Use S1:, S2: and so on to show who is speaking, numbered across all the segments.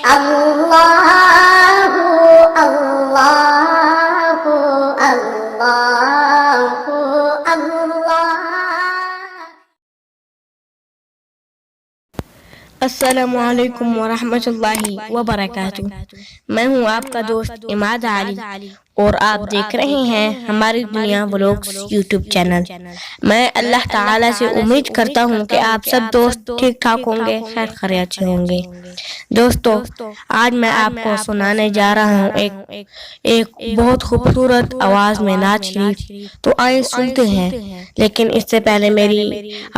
S1: اللہ اللہ اللہ اللہ۔
S2: السلام علیکم ورحمۃ اللہ وبرکاتہ۔ میں ہوں آپ کا دوست عماد علی اور آپ دیکھ رہے ہیں ہماری دنیا ولاگز یوٹیوب چینل۔ میں اللہ تعالیٰ سے امید کرتا ہوں کہ آپ سب دوست ٹھیک ٹھاک ہوں گے، خیر خیریت سے ہوں گے۔ دوستو، آج میں آپ کو سنانے جا رہا ہوں ایک بہت خوبصورت آواز میں نعت شریف، تو آئے سنتے ہیں۔ لیکن اس سے پہلے میری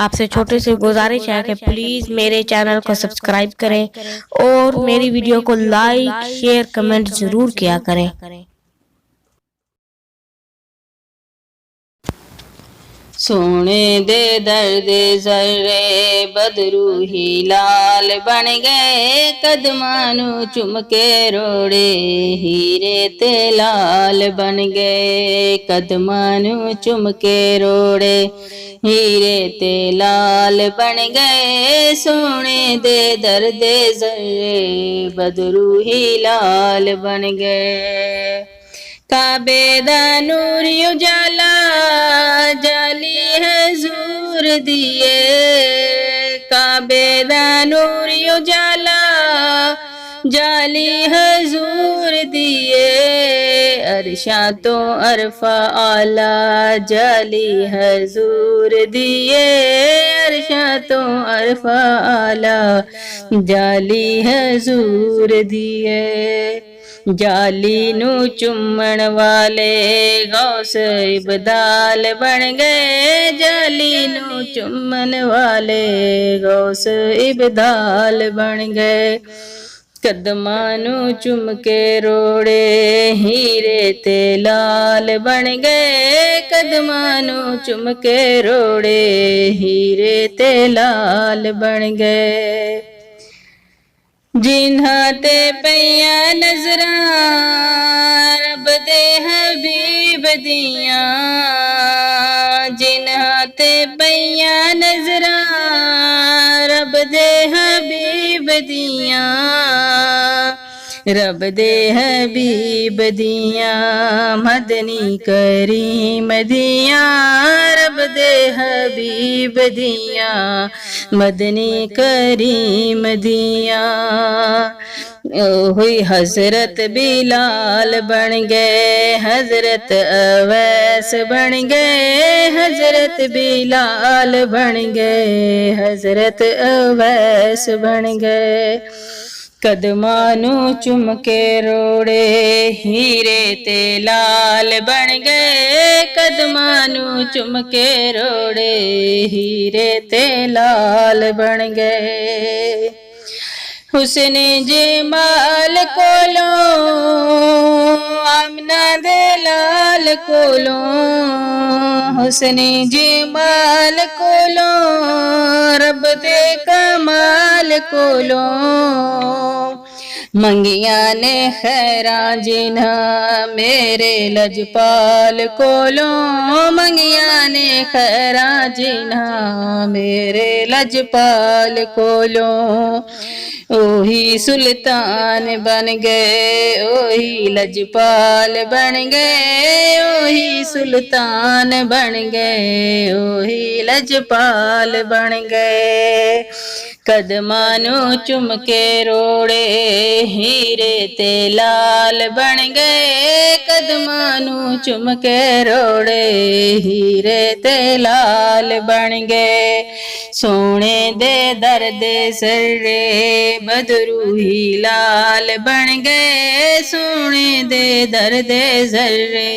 S2: آپ سے چھوٹی سی گزارش ہے کہ پلیز میرے چینل کو سبسکرائب کریں اور میری ویڈیو کو لائک شیئر کمنٹ ضرور کیا کریں۔
S3: سونے دے درد ذرے بدرو ہی لال بن گئے، قدمانو چم کے روڑے ہیرے تے لال بن گئے، قدمانو چم کے روڑے ہیرے تے لال بن گئے، سونے دے درد ذرے بدرو ہی لال بن گئے۔ کعبے دا نور اجالا جالی حضور دیے، کعبے دا نور اجالا جالی حضور دیے، عرشاں تو عرفہ اعلیٰ جالی حضور دیے، عرشاں تو عرفہ اعلیٰ جالی حضور دیے۔ جالی نو چمن والے غوث ابدال بن گئے، جالی نو چمن والے غوث ابدال بن گئے، قدمانو چم کے روڑے ہیرے تے لال بن گئے، قدمانو چم کے روڑے ہیرے تے لال بن گئے۔ جنہاں تے پیاں نظراں رب دے حبیب دیاں، جنہاں تے پیاں نظراں رب دے حبیب دیاں، رب دے حبیب دیاں، مدنی کریم دیاں، رب دے حبیب دیاں، مدنی کریم دیاں۔ ہوئی حضرت بلال بن گئے، حضرت اویس بن گئے، حضرت بلال بن گئے، حضرت اویس بن گئے، قدمانو چم کے روڑے ہیرے تے لال بن گئے، قدمانو چم کے روڑے ہیرے تے لال بن گئے۔ حسن جمال کولوں آمنہ دے لال کولوں، حسن جمال کولوں رب دے کمال کولوں، منگیاں نے خیراں جنہاں میرے لجپال کولوں، منگیاں نے خیراں جنہاں میرے لجپال کولوں، اوہی سلطان بن گئے، اوہی لجپال بن گئے، اوہی سلطان بن گئے، اوہی لجپال بن گئے، قدمانو چم کے روڑے ہیرے تے لال بن گئے، قدمانو چم کے روڑے ہیرے تے لال بن گئے، سونے دے درد سرے بدرو ہی لال بن گئے، سونے دے درد ذرے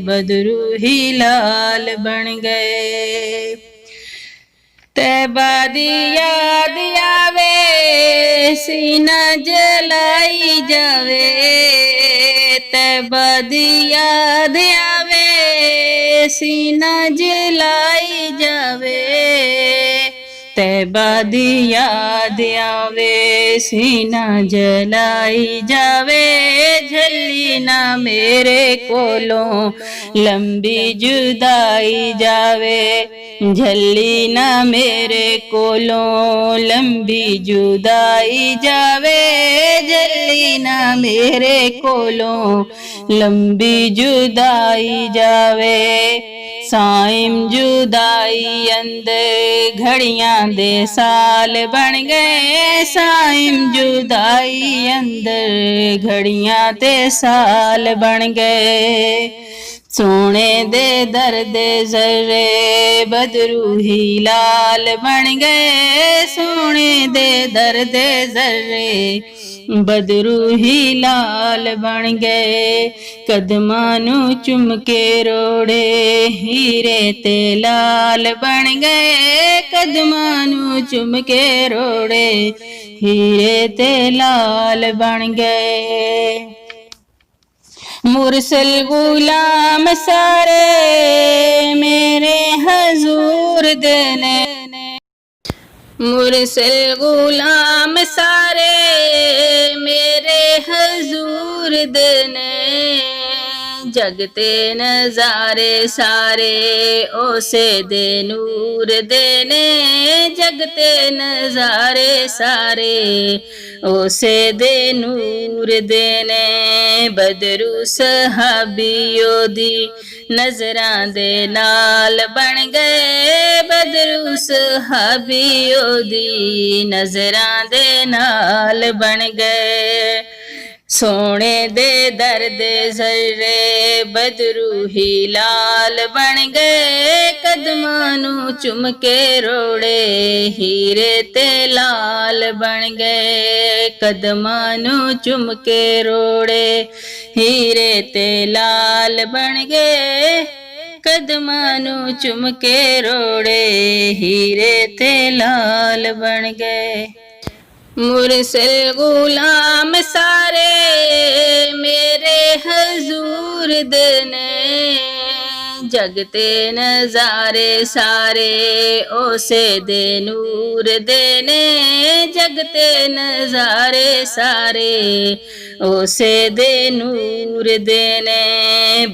S3: بدرو ہی لال بن گئے۔ طیبہ دی یاد آوے سینہ جلائی جاوے، طیبہ دی یاد آوے سینہ جلائی جاوے، طیبہ دی یاد آوے سینہ جلائی جاوے، جھلی نہ میرے کولوں لمبی جدائی جاوے، جھلی نہ میرے کولوں لمبی جدائی جاوے، جھلی ਕੋਲੋਂ ਲੰਬੀ ਜੁਦਾਈ ਜਾਵੇ ਸਾਇਮ ਜੁਦਾਈ ਅੰਦਰ ਘੜੀਆਂ ਦੇ ਸਾਲ ਬਣ ਗਏ ਸਾਇਮ ਜੁਦਾਈ ਅੰਦਰ ਘੜੀਆਂ ਤੇ ਸਾਲ ਬਣ ਗਏ ਸੋਹਣੇ ਦੇ ਦਰਦ ਜ਼ਰੇ ਬਦਰੂ ਹੀ ਲਾਲ ਬਣ ਗਏ ਸੋਹਣੇ ਦੇ ਦਰਦ ਜ਼ਰੇ ਬਦਰੂ ਹੀ ਲਾਲ ਬਣ ਗਏ ਕਦਮਾਂ ਨੂੰ ਚੁੰਮ ਕੇ ਰੋੜੇ ਹੀਰੇ ਤੇ ਲਾਲ ਬਣ ਗਏ ਕਦਮਾਂ ਨੂੰ ਚੁੰਮ ਕੇ ਰੋੜੇ ਹੀਰੇ ਤੇ ਲਾਲ ਬਣ ਗਏ मुरसल गुलाम सारे मेरे हजूर देने मुरसल गुलाम सारे मेरे हजूर देने जगते नजारे सारे ओसे दे नूर देने जगते नजारे सारे ओसे दे नूर देने बदरू सहाबियों दी नजरां दे नाल बन गए बदरू सहाबियों दी नजरां दे नाल बन गए सोने दे दर्द जर्रे बदरू ही लाल बन गए कदमां नू चुम के रोड़े हीरे ते लाल बन गए कदमां नू चुम के रोड़े हीरे ते लाल बन गए कदमां नू चुम के रोड़े हीरे ते लाल बन गए मुरसल गुलाम सारे मेरे हजूर देने जगते नजारे सारे ओसे दे नूर देने जगते नजारे सारे ओसे दे नूर देने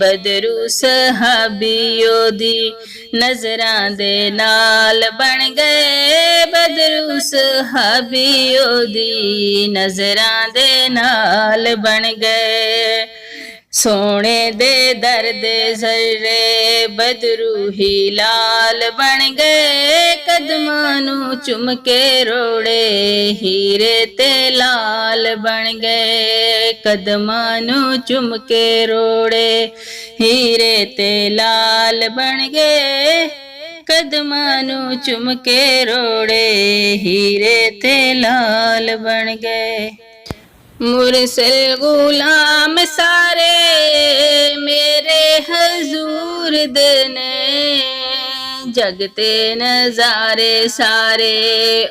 S3: बदरू सहाबियों दी नजरां दे नाल बन गए बदरू सहाबियों दी नजरां दे नाल बन गए सोने दे दर्द जर्रे बदरू ही लाल बन गए कदमां नू चुम के रोड़े हीरे ते लाल बन गए कदमां नू चुम के रोड़े हीरे ते लाल बन गए कदमां नू चुम के रोड़े हीरे ते लाल बन गए मुरसल गुलाम सारे मेरे हजूर देने जगते नजारे सारे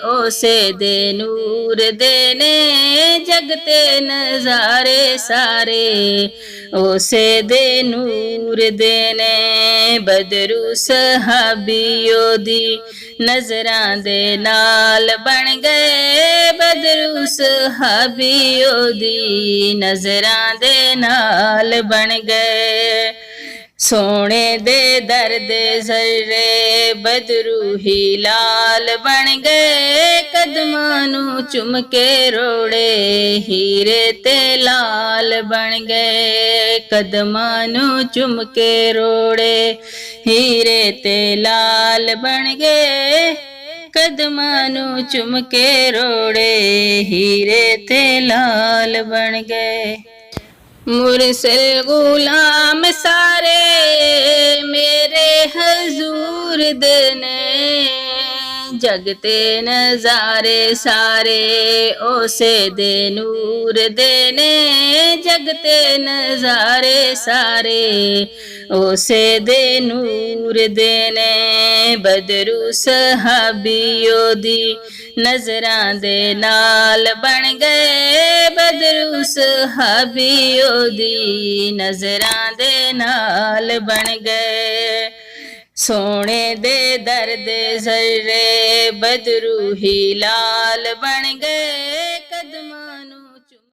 S3: ओसे दे नूर देने जगते नजारे सारे ओसे दे नूर देने बदरू सहाबियों दी नजरां दे नाल बन गए बदरू सहाबियों दी नजरां दे नाल बन गए सोने दे दर्द जर्रे बदरू ही लाल बन गए कदमां नू चुम के रोड़े हीरे ते लाल बन गए कदमां नू चुम के रोड़े हीरे ते लाल बन गए कदमां नू चुम के रोड़े हीरे ते लाल बन गए मुरसल गुलाम सारे मेरे हजूर देने जगते नजारे सारे ओसे दे नूर देने जगते नजारे सारे ओसे दे नूर देने बदरू सहाबियों दी नजरां दे नाल बन गए बदरू सहाबियों दी नजरां दे नाल बन गए सोने दे दर्द जर्रे बदरू ही लाल बन गए